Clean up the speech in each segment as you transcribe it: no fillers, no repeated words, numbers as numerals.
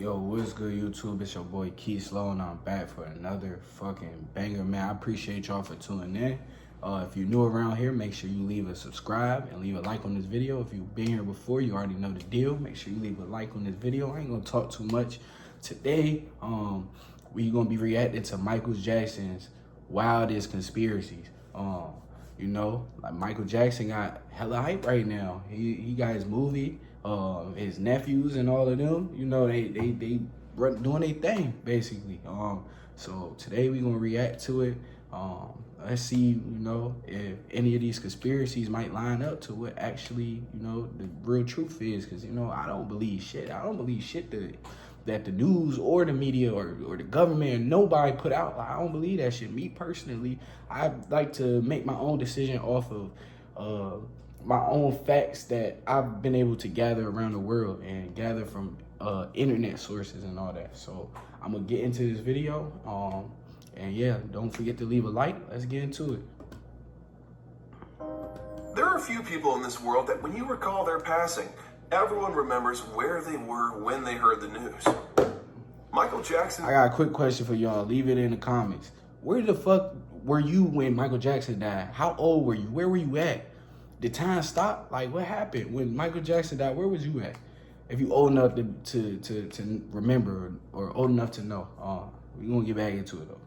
Yo, what's good, YouTube? It's your boy Keith Slow, and I'm back for another fucking banger, man. I appreciate y'all for tuning in. If you're new around here, make sure you leave a subscribe and leave a like on this video. If you've been here before, you already know the deal. Make sure you leave a like on this video. I ain't gonna talk too much today. We gonna be reacting to Michael Jackson's wildest conspiracies. You know, like Michael Jackson got hella hype right now. He got his movie. His nephews and all of them, you know, they doing their thing basically. So today we gonna react to it. Let's see, you know, if any of these conspiracies might line up to what actually, you know, the real truth is. Cause you know, I don't believe shit. I don't believe shit that the news or the media or the government or nobody put out. Like, I don't believe that shit. Me personally, I like to make my own decision off of my own facts that I've been able to gather around the world and gather from internet sources and all that. So I'm gonna get into this video. And yeah, don't forget to leave a like. Let's get into it. There are a few people in this world that when you recall their passing, everyone remembers where they were when they heard the news. Michael Jackson. I got a quick question for y'all. Leave it in the comments. Where the fuck were you when Michael Jackson died? How old were you? Where were you at? Did time stop? Like, what happened when Michael Jackson died? Where was you at? If you old enough to remember or old enough to know, we're gonna get back into it though.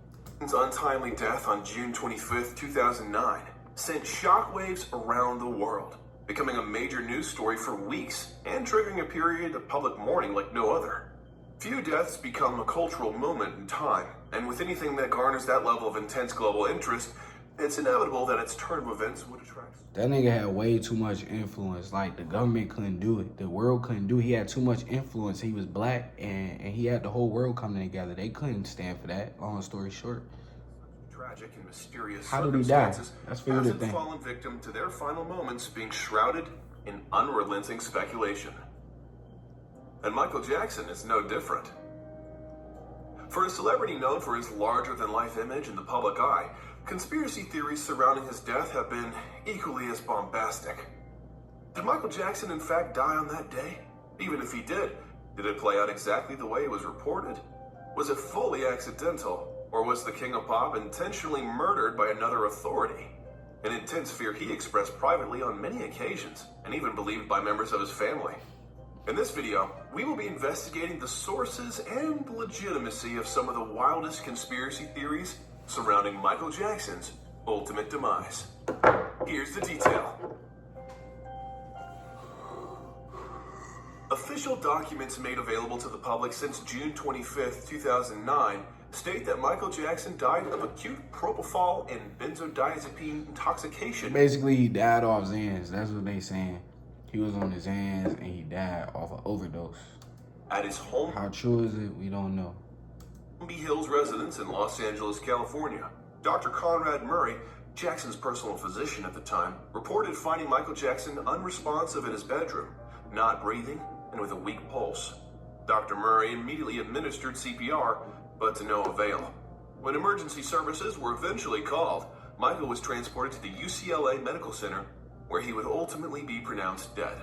His untimely death on June 25th, 2009 sent shockwaves around the world, becoming a major news story for weeks and triggering a period of public mourning like no other. Few deaths become a cultural moment in time, and with anything that garners that level of intense global interest, it's inevitable that its turn of events would attract. That nigga had way too much influence. Like, the government couldn't do it. The world couldn't do it. He had too much influence. He was black, and he had the whole world coming together. They couldn't stand for that, long story short. Tragic and mysterious How did he die? circumstances That's for you to hasn't think. fallen victim to their final moments being shrouded in unrelenting speculation. And Michael Jackson is no different. For a celebrity known for his larger-than-life image in the public eye, conspiracy theories surrounding his death have been equally as bombastic. Did Michael Jackson in fact die on that day? Even if he did it play out exactly the way it was reported? Was it fully accidental? Or was the King of Pop intentionally murdered by another authority? An intense fear he expressed privately on many occasions, and even believed by members of his family. In this video, we will be investigating the sources and legitimacy of some of the wildest conspiracy theories surrounding Michael Jackson's ultimate demise. Here's the detail. Official documents made available to the public since June 25th, 2009 state that Michael Jackson died of acute propofol and benzodiazepine intoxication. Basically, he died off Xans. That's what they saying. He was on his Xans and he died off an overdose. At his home. How true is it? We don't know. Hills residence in Los Angeles, California. Dr. Conrad Murray, Jackson's personal physician at the time, reported finding Michael Jackson unresponsive in his bedroom, not breathing, and with a weak pulse. Dr. Murray immediately administered CPR, but to no avail. When emergency services were eventually called, Michael was transported to the UCLA Medical Center, where he would ultimately be pronounced dead.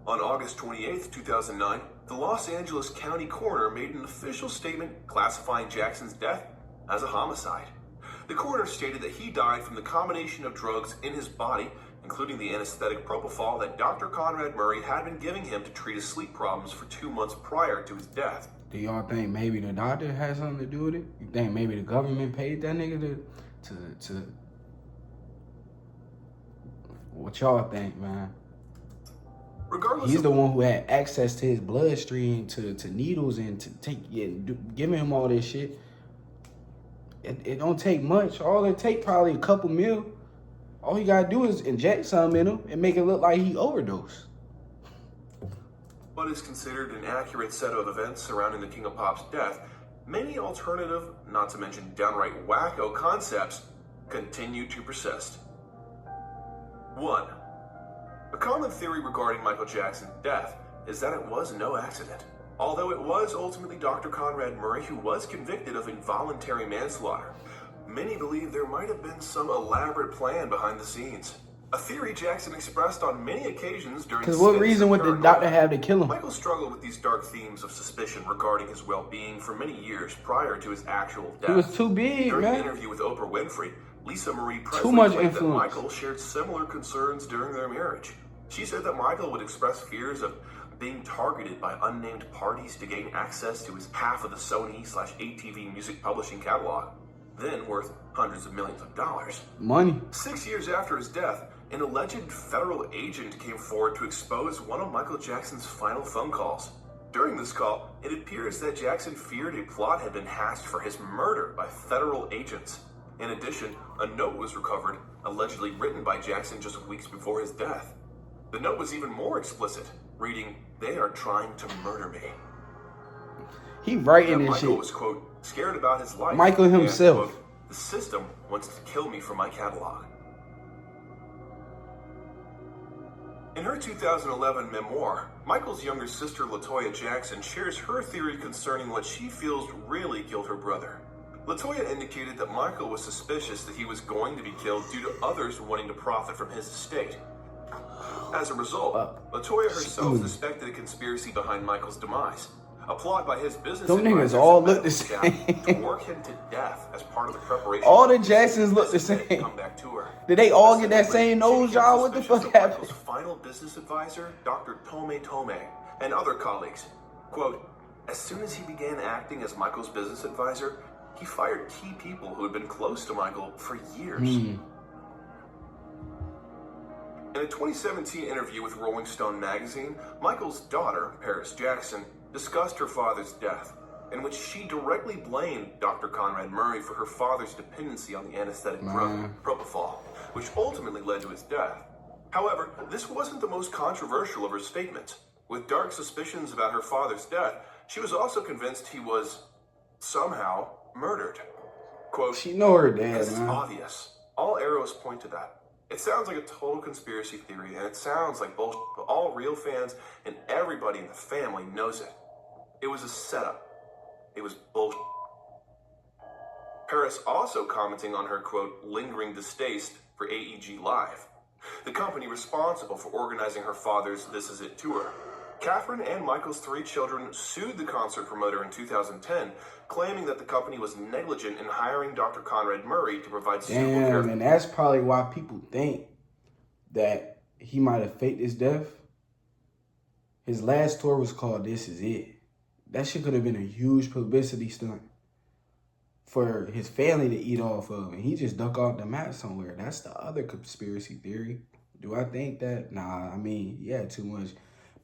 On August 28, 2009, the Los Angeles County Coroner made an official statement classifying Jackson's death as a homicide. The coroner stated that he died from the combination of drugs in his body, including the anesthetic propofol that Dr. Conrad Murray had been giving him to treat his sleep problems for 2 months prior to his death. Do y'all think maybe the doctor had something to do with it? You think maybe the government paid that nigga to what y'all think, man? Regardless, he's the one who had access to his bloodstream, to needles, and to giving him all this shit. It don't take much. All it take probably a couple mil. All he gotta do is inject something in him and make it look like he overdosed. What is considered an accurate set of events surrounding the King of Pop's death, many alternative, not to mention downright wacko concepts continue to persist. 1. A common theory regarding Michael Jackson's death is that it was no accident, although it was ultimately Dr. Conrad Murray who was convicted of involuntary manslaughter. Many believe there might have been some elaborate plan behind the scenes. a theory Jackson expressed on many occasions during Because what reason would the doctor have to kill him? Michael struggled with these dark themes of suspicion regarding his well-being for many years prior to his actual death. He was too big, during man. During an interview with Oprah Winfrey, Lisa Marie Presley too much claimed influence. that Michael shared similar concerns during their marriage. She said that Michael would express fears of being targeted by unnamed parties to gain access to his half of the Sony/ATV music publishing catalog, then worth hundreds of millions of dollars. Money. 6 years after his death, an alleged federal agent came forward to expose one of Michael Jackson's final phone calls. During this call, it appears that Jackson feared a plot had been hatched for his murder by federal agents. In addition, a note was recovered, allegedly written by Jackson just weeks before his death. The note was even more explicit, reading, "They are trying to murder me." He writing this Michael shit. was, quote, scared about his life. Michael himself. And, quote, "The system wants to kill me for my catalog." In her 2011 memoir, Michael's younger sister LaToya Jackson shares her theory concerning what she feels really killed her brother. LaToya indicated that Michael was suspicious that he was going to be killed due to others wanting to profit from his estate. As a result, LaToya herself suspected a conspiracy behind Michael's demise. A plot by his business Them niggas advisors all and look the medical staff same. to work him to death as part of the preparation. All the of Jacksons look the his same. comeback tour. Did they all get that same nose job? What the fuck happened? Michael's final business advisor, Dr. Tome Tome, and other colleagues. Quote, "As soon as he began acting as Michael's business advisor, he fired key people who had been close to Michael for years." In a 2017 interview with Rolling Stone magazine, Michael's daughter, Paris Jackson, discussed her father's death, in which she directly blamed Dr. Conrad Murray for her father's dependency on the anesthetic drug propofol, which ultimately led to his death. However, this wasn't the most controversial of her statements. With dark suspicions about her father's death, she was also convinced he was somehow murdered. Quote, She know her dad, "It's man. obvious. All arrows point to that. It sounds like a total conspiracy theory, and it sounds like bullshit, but all real fans and everybody in the family knows it. It was a setup. It was bullshit." Paris also commenting on her, quote, "lingering distaste for AEG Live," the company responsible for organizing her father's This Is It tour. Catherine and Michael's 3 children sued the concert promoter in 2010, claiming that the company was negligent in hiring Dr. Conrad Murray to provide suitable care. Damn, and that's probably why people think that he might have faked his death. His last tour was called This Is It. That shit could have been a huge publicity stunt for his family to eat off of, and he just duck off the mat somewhere. That's the other conspiracy theory. Do I think that? Nah, I mean, yeah, too much.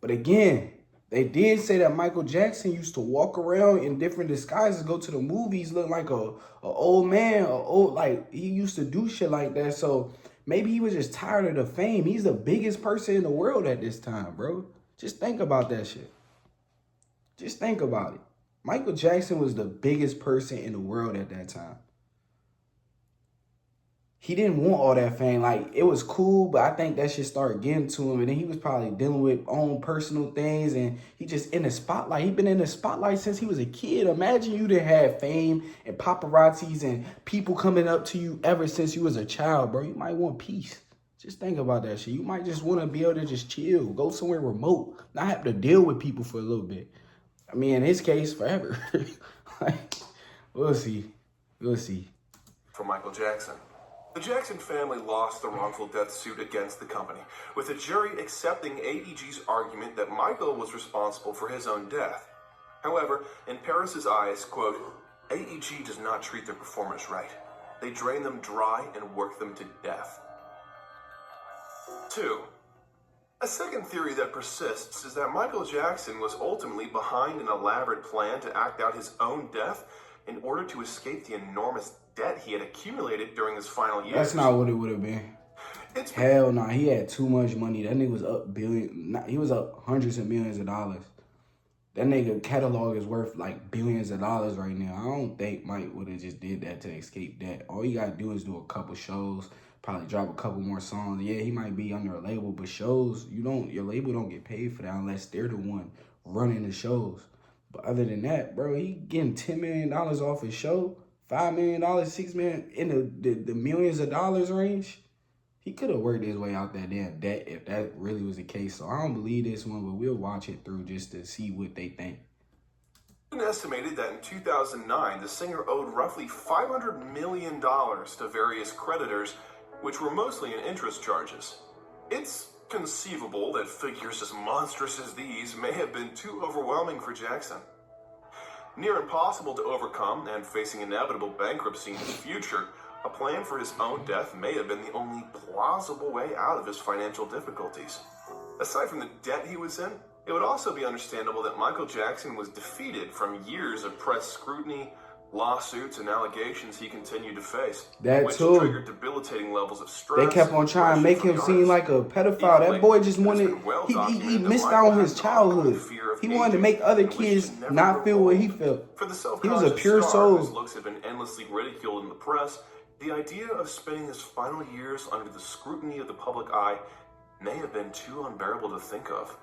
But again, they did say that Michael Jackson used to walk around in different disguises, go to the movies, look like a old man, like he used to do shit like that. So maybe he was just tired of the fame. He's the biggest person in the world at this time, bro. Just think about that shit. Just think about it. Michael Jackson was the biggest person in the world at that time. He didn't want all that fame. Like, it was cool, but I think that shit started getting to him. And then he was probably dealing with own personal things. And he just in the spotlight. He been in the spotlight since he was a kid. Imagine you to have fame and paparazzis and people coming up to you ever since you was a child, bro. You might want peace. Just think about that shit. You might just want to be able to just chill. Go somewhere remote. Not have to deal with people for a little bit. I mean, in his case, forever. Like, we'll see. We'll see. For Michael Jackson. The Jackson family lost the wrongful death suit against the company, with the jury accepting AEG's argument that Michael was responsible for his own death. However, in Paris's eyes, quote, "AEG does not treat their performers right. They drain them dry and work them to death." 2. A second theory that persists is that Michael Jackson was ultimately behind an elaborate plan to act out his own death in order to escape the enormous debt he had accumulated during his final years. That's not what it would have been. Hell no, he had too much money. That nigga was up he was up hundreds of millions of dollars. That nigga catalog is worth like billions of dollars right now. I don't think Mike would have just did that to escape that. All you gotta do is do a couple shows, probably drop a couple more songs. Yeah, he might be under a label, but shows, your label don't get paid for that unless they're the one running the shows. But other than that, bro, he getting $10 million off his show, $5 million, $6 million, in the millions of dollars range. he could have worked his way out that damn debt if that really was the case. So I don't believe this one, but we'll watch it through just to see what they think. It's been estimated that in 2009, the singer owed roughly $500 million to various creditors, which were mostly in interest charges. It's conceivable that figures as monstrous as these may have been too overwhelming for Jackson. Near impossible to overcome and facing inevitable bankruptcy in his future, a plan for his own death may have been the only plausible way out of his financial difficulties. Aside from the debt he was in, it would also be understandable that Michael Jackson was defeated from years of press scrutiny, lawsuits, and allegations he continued to face, which triggered debilitating levels of stress. They kept on trying to make him seem like a pedophile. That boy just wanted, he missed out on his childhood. He wanted to make other kids not feel what he felt. For the He was a pure star soul. whose looks have been endlessly ridiculed in the press, the idea of spending his final years under the scrutiny of the public eye may have been too unbearable to think of.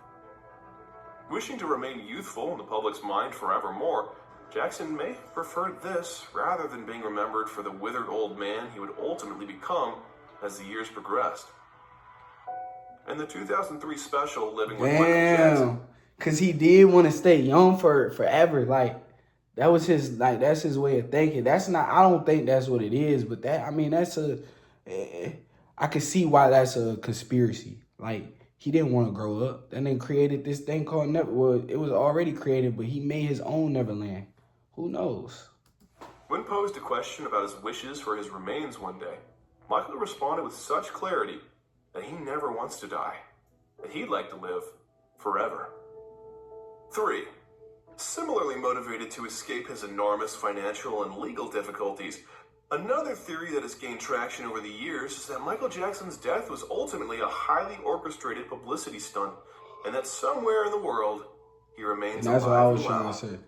Wishing to remain youthful in the public's mind forevermore, Jackson may have preferred this rather than being remembered for the withered old man he would ultimately become as the years progressed. In the 2003 special, Living with Michael Jackson, because he did want to stay young forever. Like, that was his, like, that's his way of thinking. That's not, I don't think that's what it is, but that, I mean, that's I can see why that's a conspiracy. Like, he didn't want to grow up. Then they created this thing called Neverland. It was already created, but he made his own Neverland. Who knows? When posed a question about his wishes for his remains one day, Michael responded with such clarity that he never wants to die, that he'd like to live forever. 3. Similarly motivated to escape his enormous financial and legal difficulties, another theory that has gained traction over the years is that Michael Jackson's death was ultimately a highly orchestrated publicity stunt, and that somewhere in the world, he remains alive. That's what I was trying to say.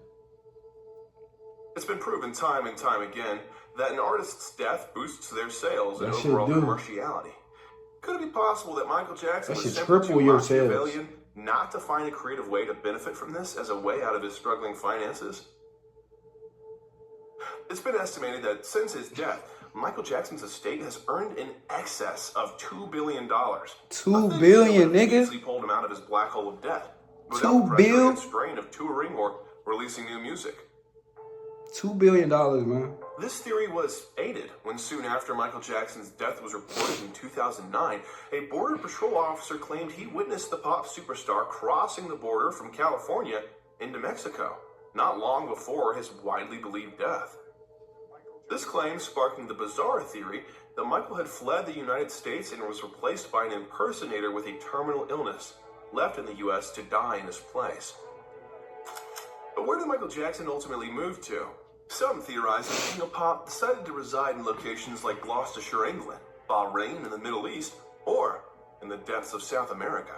It's been proven time and time again that an artist's death boosts their sales and overall commerciality. Could it be possible that Michael Jackson was simply too Machiavellian not to find a creative way to benefit from this as a way out of his struggling finances? It's been estimated that since his death, Michael Jackson's estate has earned in excess of $2 billion. $2 billion, nigga. Easily pulled him out of his black hole of debt without $2 the billion? strain of touring or releasing new music. $2 billion, man. This theory was aided when soon after Michael Jackson's death was reported in 2009, a Border Patrol officer claimed he witnessed the pop superstar crossing the border from California into Mexico, not long before his widely believed death. This claim sparking the bizarre theory that Michael had fled the United States and was replaced by an impersonator with a terminal illness, left in the U.S. to die in his place. But where did Michael Jackson ultimately move to? Some theorize that King of Pop decided to reside in locations like Gloucestershire, England, Bahrain in the Middle East, or in the depths of South America.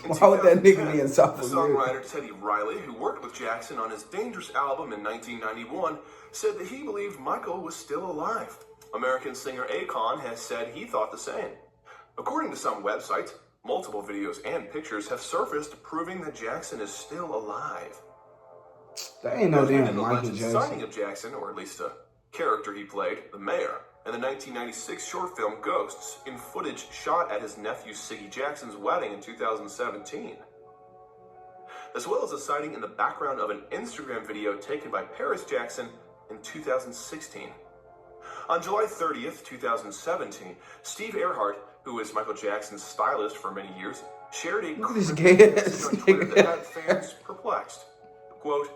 Why would that nigga be in South America? The songwriter Teddy Riley, who worked with Jackson on his Dangerous album in 1991, said that he believed Michael was still alive. American singer Akon has said he thought the same. According to some websites, multiple videos and pictures have surfaced proving that Jackson is still alive. That ain't no damn Michael Jackson. Signing of Jackson, or at least a character he played, the mayor, in the 1996 short film Ghosts, in footage shot at his nephew Siggy Jackson's wedding in 2017. As well as a sighting in the background of an Instagram video taken by Paris Jackson in 2016. On July 30th, 2017, Steve Earhart, who was Michael Jackson's stylist for many years, shared a message on Twitter that had fans perplexed. Quote,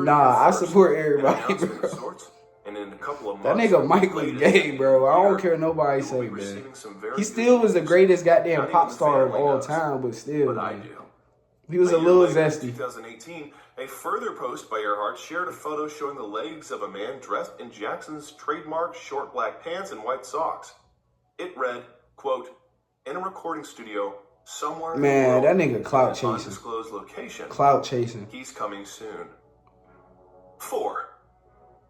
I support everybody, bro. And in a couple of that nigga Michael is gay, bro. I don't care nobody say that. He still was the greatest goddamn pop star of all time, but still, man. He was a little zesty. In 2018, a further post by Earhart shared a photo showing the legs of a man dressed in Jackson's trademark short black pants and white socks. It read, quote, in a recording studio somewhere. Man, that nigga clout chasing. Undisclosed location. Clout chasing. He's coming soon. 4.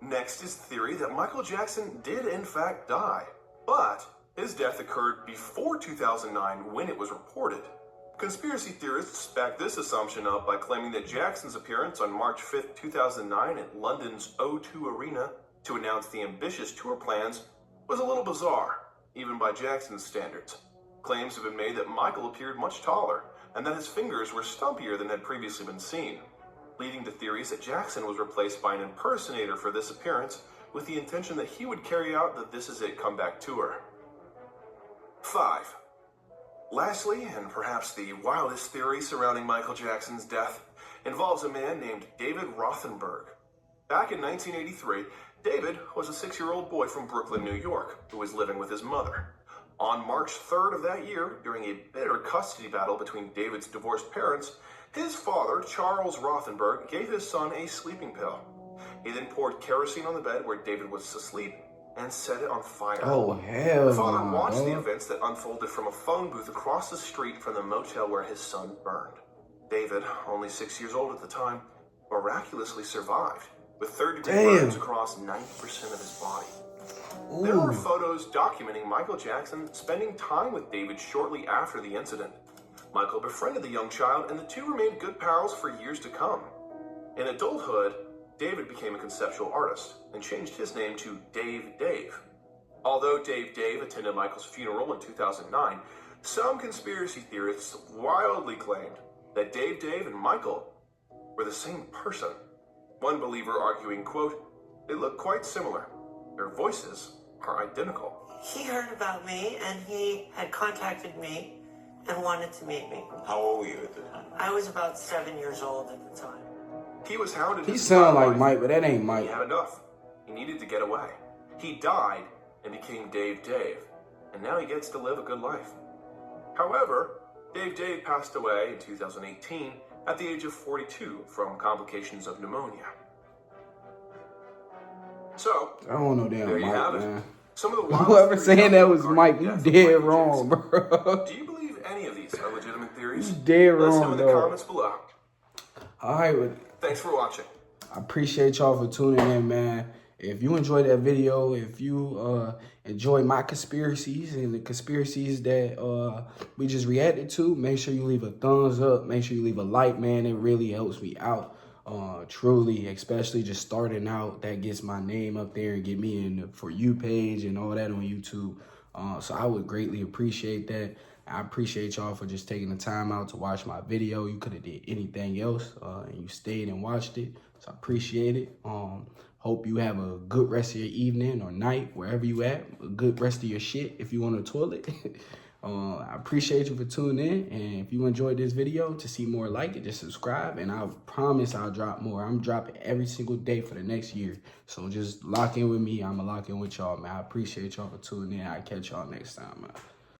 Next is the theory that Michael Jackson did in fact die, but his death occurred before 2009 when it was reported. Conspiracy theorists back this assumption up by claiming that Jackson's appearance on March 5th, 2009 at London's O2 Arena to announce the ambitious tour plans was a little bizarre. even by Jackson's standards. Claims have been made that Michael appeared much taller, and that his fingers were stumpier than had previously been seen, leading to theories that Jackson was replaced by an impersonator for this appearance with the intention that he would carry out the This Is It comeback tour. 5. Lastly, and perhaps the wildest theory surrounding Michael Jackson's death, involves a man named David Rothenberg. Back in 1983, David was a 6-year-old boy from Brooklyn, New York, who was living with his mother. On March 3rd of that year, during a bitter custody battle between David's divorced parents, his father, Charles Rothenberg, gave his son a sleeping pill. He then poured kerosene on the bed where David was asleep and set it on fire. Oh, hell. The father watched the events that unfolded from a phone booth across the street from the motel where his son burned. David, only 6 years old at the time, miraculously survived, with third-degree burns across 90% of his body. Ooh. There are photos documenting Michael Jackson spending time with David shortly after the incident. Michael befriended the young child, and the two remained good pals for years to come. In adulthood, David became a conceptual artist and changed his name to Dave. Although Dave attended Michael's funeral in 2009, some conspiracy theorists wildly claimed that Dave and Michael were the same person. One believer arguing, quote, "They look quite similar. Their voices are identical." He heard about me and he had contacted me and wanted to meet me. How old were you at the time? I was about 7 years old at the time. He was hounded. He sound like Mike, but that ain't Mike. He had enough. He needed to get away. He died and became Dave, and now he gets to live a good life. However, Dave passed away in 2018 at the age of 42 from complications of pneumonia. So, I don't know damn there you Mike, have it. man. Some of the wildest Whoever theories saying that out was there Mike, you regarding the dead death of Michael wrong, Jackson. bro. Do you believe any of these are legitimate theories? You dead Let us know wrong, in the dog. comments below. All right, well, Thanks for watching. I appreciate y'all for tuning in, man. If you enjoyed that video, if you enjoy my conspiracies and the conspiracies that we just reacted to, make sure you leave a thumbs up. Make sure you leave a like, man. It really helps me out, truly, especially just starting out. That gets my name up there and get me in the For You page and all that on YouTube. So I would greatly appreciate that. I appreciate y'all for just taking the time out to watch my video. You could have did anything else, and you stayed and watched it. So I appreciate it. Hope you have a good rest of your evening or night, wherever you at. A good rest of your shit if you on the toilet. I appreciate you for tuning in. And if you enjoyed this video, to see more like it, just subscribe. And I promise I'll drop more. I'm dropping every single day for the next year. So just lock in with me. I'm going to lock in with y'all, man. I appreciate y'all for tuning in. I'll catch y'all next time, man.